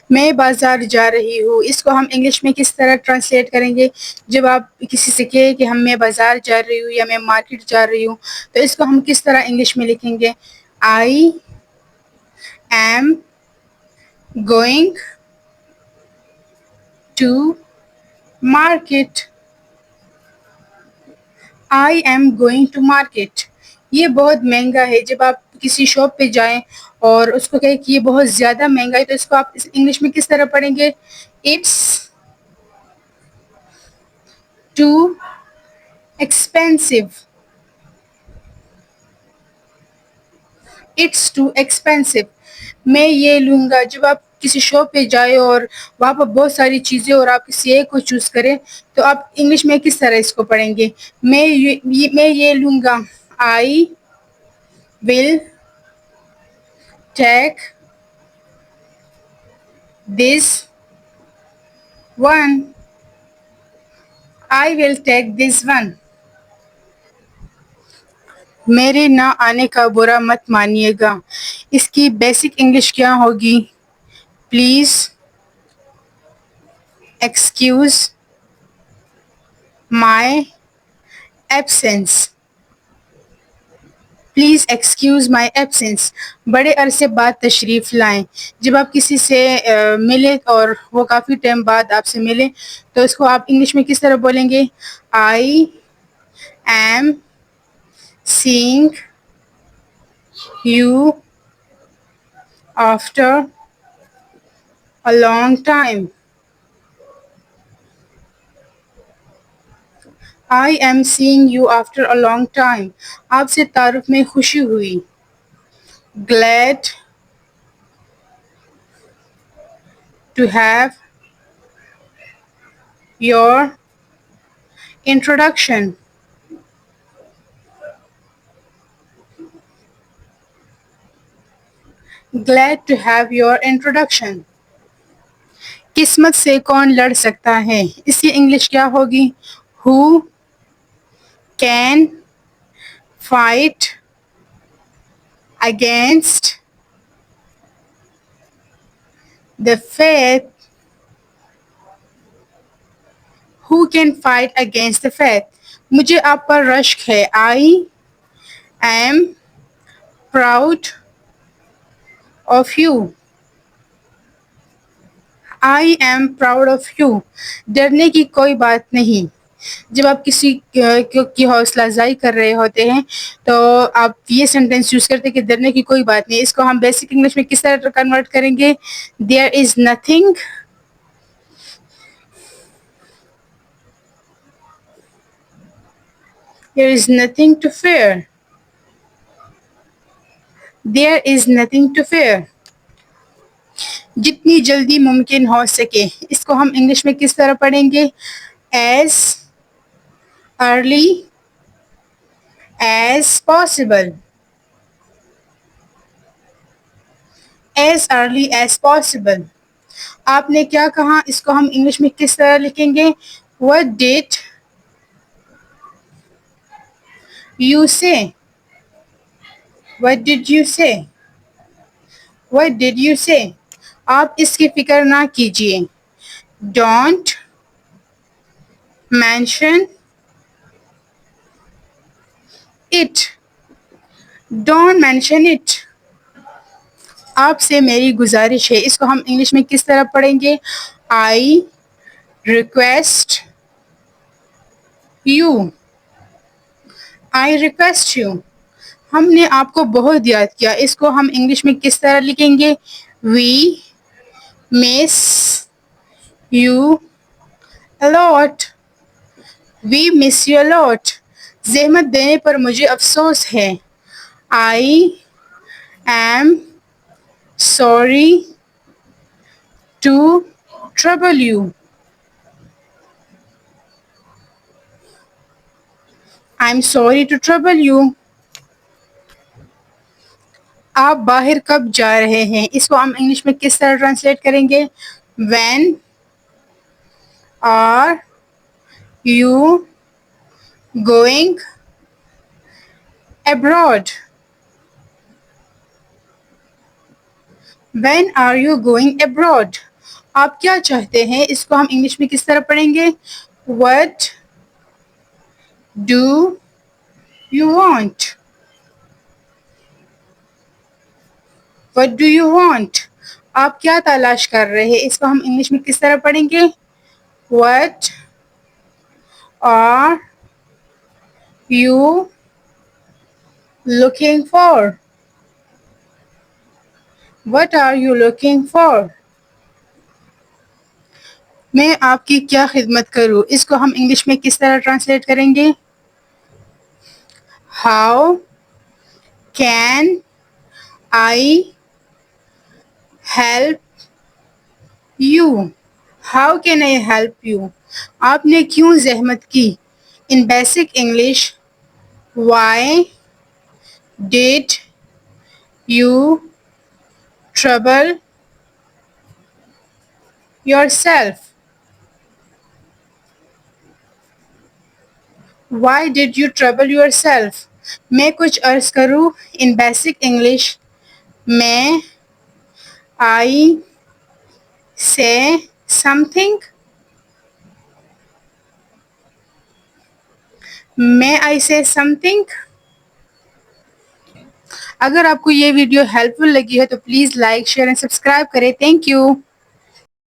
میں بازار جا رہی ہوں، اس کو ہم انگلش میں کس طرح ٹرانسلیٹ کریں گے؟ جب آپ کسی سے کہیں کہ میں بازار جا رہی ہوں یا میں مارکیٹ جا رہی ہوں، تو اس کو ہم کس طرح انگلش میں لکھیں گے؟ I am going to market. I am going to market. یہ بہت مہنگا ہے. جب آپ کسی شاپ پہ جائیں اور اس کو کہیں کہ یہ بہت زیادہ مہنگا ہے، تو اس کو آپ انگلش میں کس طرح پڑھیں گے؟ It's too expensive. It's too expensive. میں یہ لوں گا. جب آپ کسی شاپ پہ جائیں اور وہاں پر بہت ساری چیزیں اور آپ کسی ایک کو چوز کریں، تو آپ انگلش میں کس طرح اس کو پڑھیں گے؟ میں یہ لوں گا. I will take this one. I will take this one. میرے نہ آنے کا برا مت مانیے گا. اس کی بیسک انگلش کیا ہوگی؟ Please excuse my absence. Please excuse my absence. بڑے عرصے بعد تشریف لائیں. جب آپ کسی سے ملیں اور وہ کافی ٹائم بعد آپ سے ملیں، تو اس کو آپ انگلش میں کس طرح بولیں گے؟ I am seeing you after a long time. I am seeing you after a long time. آپ سے تعارف میں خوشی ہوئی. Glad to have your introduction. Glad to have your introduction. قسمت سے کون لڑ سکتا ہے؟ اس کی انگلش کیا ہوگی؟ Who can fight against the fate? Who can fight against the fate? مجھے آپ پر رشک ہے. I am proud of you. I am proud of you. ڈرنے کی کوئی بات نہیں. جب آپ کسی کی حوصلہ افزائی کر رہے ہوتے ہیں، تو آپ یہ سینٹینس یوز کرتے ہیں کہ ڈرنے کی کوئی بات نہیں. اس کو ہم بیسک انگلش میں کس طرح کنورٹ کریں گے؟ There is nothing to fear. There is nothing to fear. جتنی جلدی ممکن ہو سکے. اس کو ہم انگلش میں کس طرح پڑھیں گے؟ As early as possible. As early as possible. آپ نے کیا کہا؟ اس کو ہم انگلش میں کس طرح لکھیں گے؟ What did you say? What did you say? What did you say? آپ اس کی فکر نہ کیجیے. Don't mention it. Don't mention it. آپ سے میری گزارش ہے. اس کو ہم انگلش میں کس طرح پڑھیں گے؟ I request you. I request you. ہم نے آپ کو بہت یاد کیا. اس کو ہم انگلش میں کس طرح لکھیں گے؟ We miss you a lot. We miss you a lot. زحمت دینے پر مجھے افسوس ہے. I am sorry to trouble you. I'm sorry to trouble you. آپ باہر کب جا رہے ہیں؟ اس کو ہم انگلش میں کس طرح ٹرانسلیٹ کریں گے؟ When are you going abroad? When are you going abroad? آپ کیا چاہتے ہیں اس کو ہم انگلش میں کس طرح پڑھیں گے؟ What do you want? What do you want? آپ کیا تلاش کر رہے ہیں اس کو ہم انگلش میں کس طرح پڑھیں گے؟ What are you looking for? What are you looking for? میں آپ کی کیا خدمت کروں اس کو ہم انگلش میں کس طرح ٹرانسلیٹ کریں گے؟ How can I help you? How can I help you? آپ نے کیوں زحمت کی؟ In basic English, why did you trouble yourself? Why did you trouble yourself? میں کچھ عرض کروں in basic English may I say something? May I say something? اگر آپ کو یہ ویڈیو ہیلپ فل لگی ہے تو please like share and subscribe کریں. Thank you.